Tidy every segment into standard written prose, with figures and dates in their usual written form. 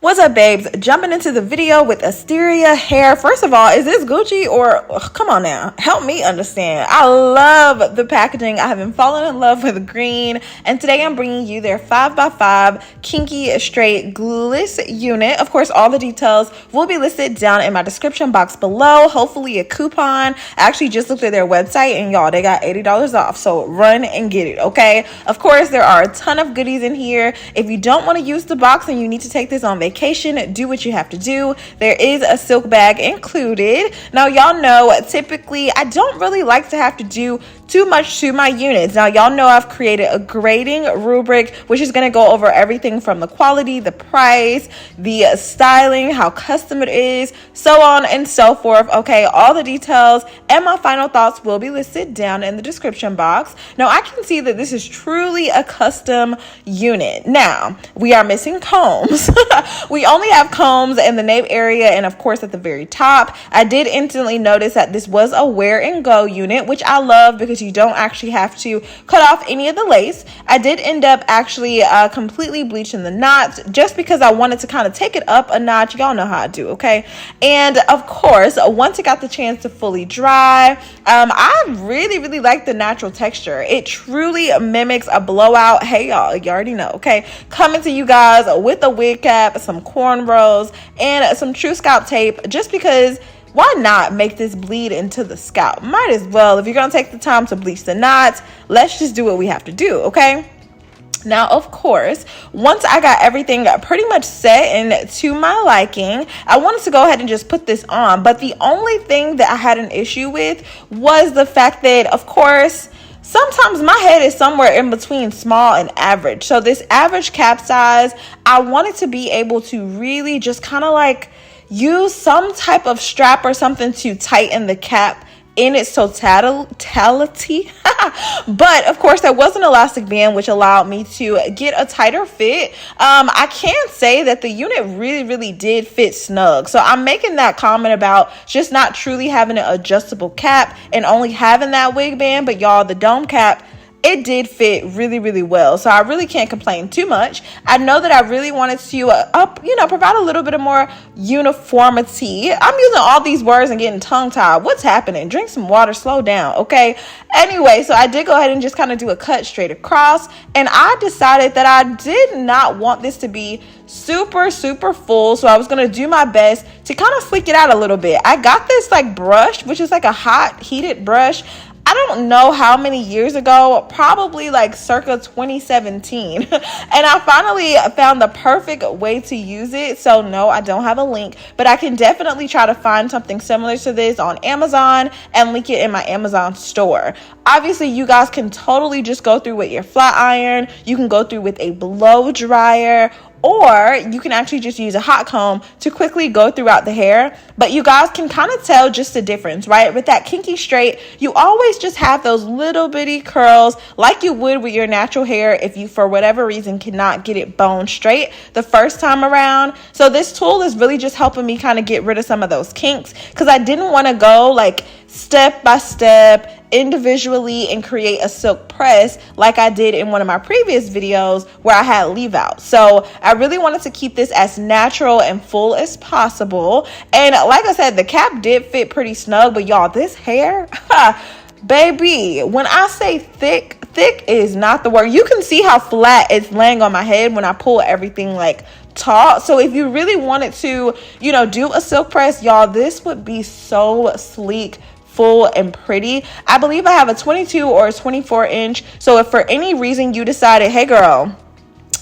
What's up, babes? Jumping into the video with Asteria hair. First of all, is this Gucci or come on now, help me understand. I love the packaging. I have been falling in love with green, and today I'm bringing you their 5x5 Kinky straight glueless unit. Of course, all the details will be listed down in my description box below. Hopefully a coupon. I actually just looked at their website, and y'all, they got $80 off, so run and get it, okay? Of course, there are a ton of goodies in here. If you don't want to use the box and you need to take this on vacation, do what you have to do. There is a silk bag included. Now, y'all know typically I don't really like to have to do too much to my units. Now, y'all know I've created a grading rubric, which is going to go over everything from the quality, the price, the styling, how custom it is, so on and so forth. Okay, all the details and my final thoughts will be listed down in the description box. Now, I can see that this is truly a custom unit. Now, we are missing combs. We only have combs in the nape area and, of course, at the very top. I did instantly notice that this was a wear and go unit, which I love because you don't actually have to cut off any of the lace. I did end up actually completely bleaching the knots just because I wanted to kind of take it up a notch. Y'all know how I do, okay? And of course, once it got the chance to fully dry, I really like the natural texture. It truly mimics a blowout. Hey, y'all, you already know, okay? Coming to you guys with a wig cap, some cornrows, and some true scalp tape, just because why not make this bleed into the scalp? Might as well. If you're going to take the time to bleach the knots, let's just do what we have to do, okay? Now, of course, once I got everything pretty much set and to my liking, I wanted to go ahead and just put this on. But the only thing that I had an issue with was the fact that, of course, sometimes my head is somewhere in between small and average. So this average cap size, I wanted to be able to really just kind of like use some type of strap or something to tighten the cap in its totality. But of course, there was an elastic band which allowed me to get a tighter fit. I can say that the unit really did fit snug. So I'm making that comment about just not truly having an adjustable cap and only having that wig band. But y'all, the dome cap, it did fit really well, so I really can't complain too much. I know that I really wanted to provide a little bit of more uniformity. I'm using all these words and getting tongue-tied. What's happening? Drink some water, slow down, okay? Anyway, so I did go ahead and just kind of do a cut straight across, and I decided that I did not want this to be super full, so I was going to do my best to kind of flick it out a little bit. I got this like brush, which is like a hot heated brush. I don't know how many years ago, probably like circa 2017. And I finally found the perfect way to use it. So no, I don't have a link, but I can definitely try to find something similar to this on Amazon and link it in my Amazon store. Obviously, you guys can totally just go through with your flat iron. You can go through with a blow dryer, or you can actually just use a hot comb to quickly go throughout the hair. But you guys can kind of tell just the difference, right? With that kinky straight, you always just have those little bitty curls like you would with your natural hair if you, for whatever reason, cannot get it bone straight the first time around. So this tool is really just helping me kind of get rid of some of those kinks, because I didn't want to go like step by step individually and create a silk press like I did in one of my previous videos where I had leave out. So I really wanted to keep this as natural and full as possible. And like I said, the cap did fit pretty snug, but y'all, this hair, baby, when I say thick is not the word. You can see how flat it's laying on my head when I pull everything like taut. So if you really wanted to, do a silk press, y'all, this would be so sleek, full and pretty. I believe I have a 22 or a 24 inch. So if for any reason you decided, hey girl,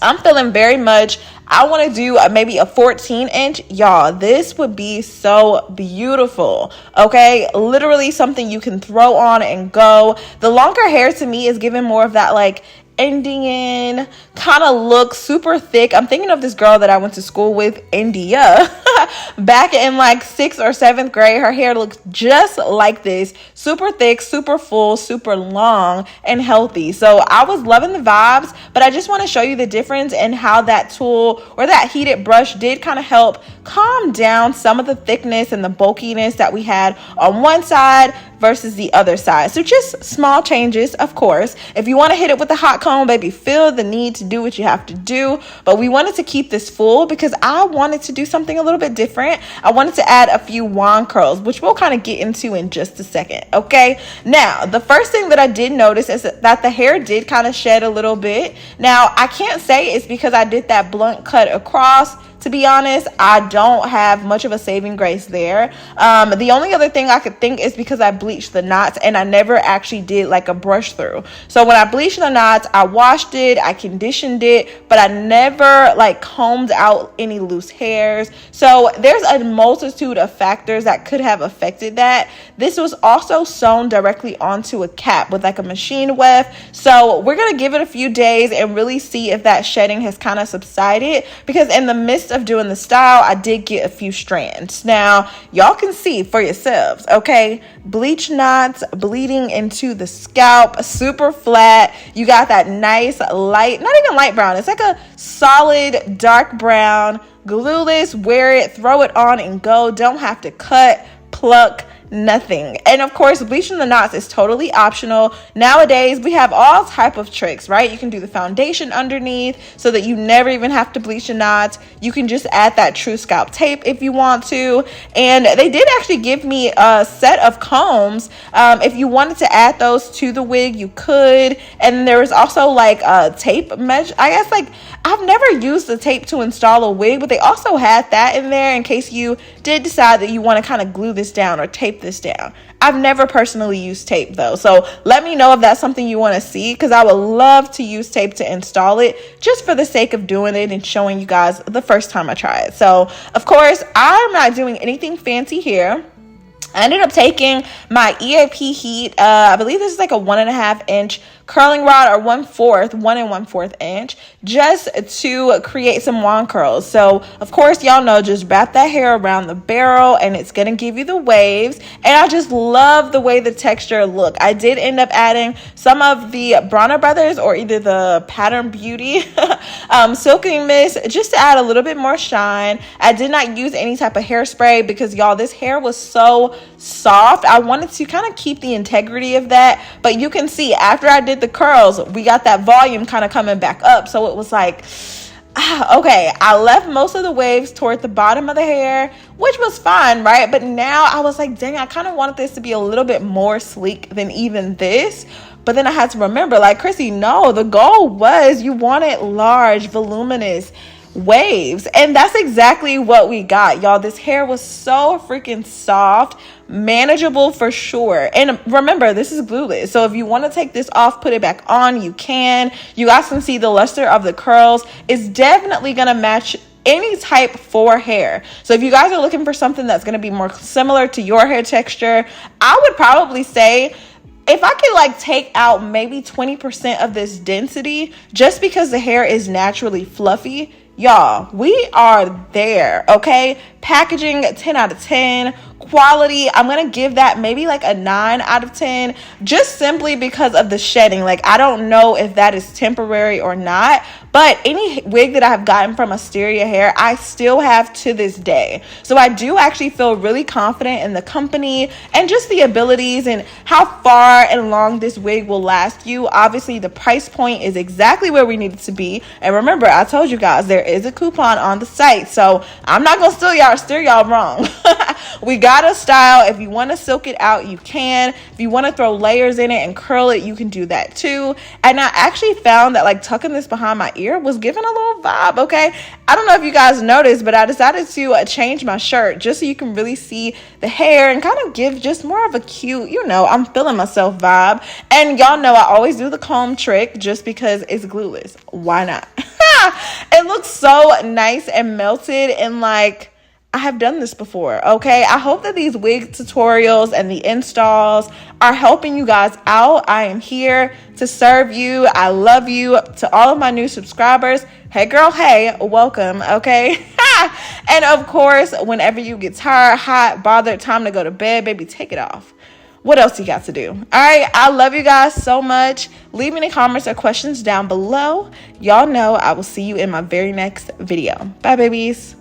I'm feeling very much, I want to do maybe a 14 inch, y'all, this would be so beautiful. Okay, literally something you can throw on and go. The longer hair to me is giving more of that like Indian kind of look, super thick. I'm thinking of this girl that I went to school with, India, back in like 6th or 7th grade. Her hair looks just like this, super thick, super full, super long and healthy. So I was loving the vibes, but I just want to show you the difference in how that tool or that heated brush did kind of help calm down some of the thickness and the bulkiness that we had on one side versus the other side. So just small changes, of course. If you want to hit it with a hot comb, baby, feel the need to do what you have to do. But we wanted to keep this full because I wanted to do something a little bit different. I wanted to add a few wand curls, which we'll kind of get into in just a second. Okay, now the first thing that I did notice is that the hair did kind of shed a little bit. Now I can't say it's because I did that blunt cut across. To be honest, I don't have much of a saving grace there. The only other thing I could think is because I bleached the knots and I never actually did like a brush through. So when I bleached the knots, I washed it, I conditioned it, but I never like combed out any loose hairs. So there's a multitude of factors that could have affected that. This was also sewn directly onto a cap with like a machine weft. So we're going to give it a few days and really see if that shedding has kind of subsided, because in the midst of doing the style, I did get a few strands. Now y'all can see for yourselves, okay? Bleach knots bleeding into the scalp, super flat. You got that nice light, not even light brown, it's like a solid dark brown. Glueless, wear it, throw it on and go. Don't have to cut, pluck, nothing. And of course, bleaching the knots is totally optional. Nowadays we have all type of tricks, right? You can do the foundation underneath so that you never even have to bleach the knots. You can just add that true scalp tape if you want to. And they did actually give me a set of combs. If you wanted to add those to the wig, you could. And there was also like a tape measure. I guess like I've never used the tape to install a wig, but they also had that in there in case you did decide that you want to kind of glue this down or tape this down. I've never personally used tape though, so let me know if that's something you want to see, because I would love to use tape to install it just for the sake of doing it and showing you guys the first time I try it. So of course I'm not doing anything fancy here. I ended up taking my EAP heat. I believe this is like a 1.5 inch curling rod, or 1 1/4 inch, just to create some wand curls. So of course y'all know, just wrap that hair around the barrel and it's gonna give you the waves. And I just love the way the texture look. I did end up adding some of the Bronner Brothers, or either the Pattern Beauty silking mist, just to add a little bit more shine. I did not use any type of hairspray because y'all, this hair was so soft. I wanted to kind of keep the integrity of that, but you can see after I did the curls, we got that volume kind of coming back up. So it was like, okay, I left most of the waves toward the bottom of the hair, which was fine, right? But now I was like, dang, I kind of wanted this to be a little bit more sleek than even this. But then I had to remember, like, Chrissy, no, the goal was you wanted large, voluminous waves, and that's exactly what we got, y'all. This hair was so freaking soft, manageable for sure. And remember, this is glueless, so if you want to take this off, put it back on, you can. You guys can see the luster of the curls is definitely gonna match any type for hair. So if you guys are looking for something that's going to be more similar to your hair texture, I would probably say, if I could like take out maybe 20% of this density, just because the hair is naturally fluffy, y'all, we are there. Okay, packaging 10 out of 10. Quality, I'm gonna give that maybe like a 9 out of 10, just simply because of the shedding. Like, I don't know if that is temporary or not, but any wig that I've gotten from Asteria Hair, I still have to this day. So I do actually feel really confident in the company and just the abilities and how far and long this wig will last you. Obviously, the price point is exactly where we need it to be. And remember, I told you guys there is a coupon on the site, so I'm not gonna steer y'all wrong. We got a style. If you want to silk it out, you can. If you want to throw layers in it and curl it, you can do that too. And I actually found that like tucking this behind my ear was giving a little vibe. Okay, I don't know if you guys noticed, but I decided to change my shirt just so you can really see the hair and kind of give just more of a cute, you know, I'm feeling myself vibe. And y'all know I always do the comb trick just because it's glueless. Why not? It looks so nice and melted, and like, I have done this before, okay? I hope that these wig tutorials and the installs are helping you guys out. I am here to serve you. I love you. To all of my new subscribers, hey girl, hey, welcome, okay? And of course, whenever you get tired, hot, bothered, time to go to bed, baby, take it off. What else you got to do? All right, I love you guys so much. Leave me any comments or questions down below. Y'all know I will see you in my very next video. Bye, babies.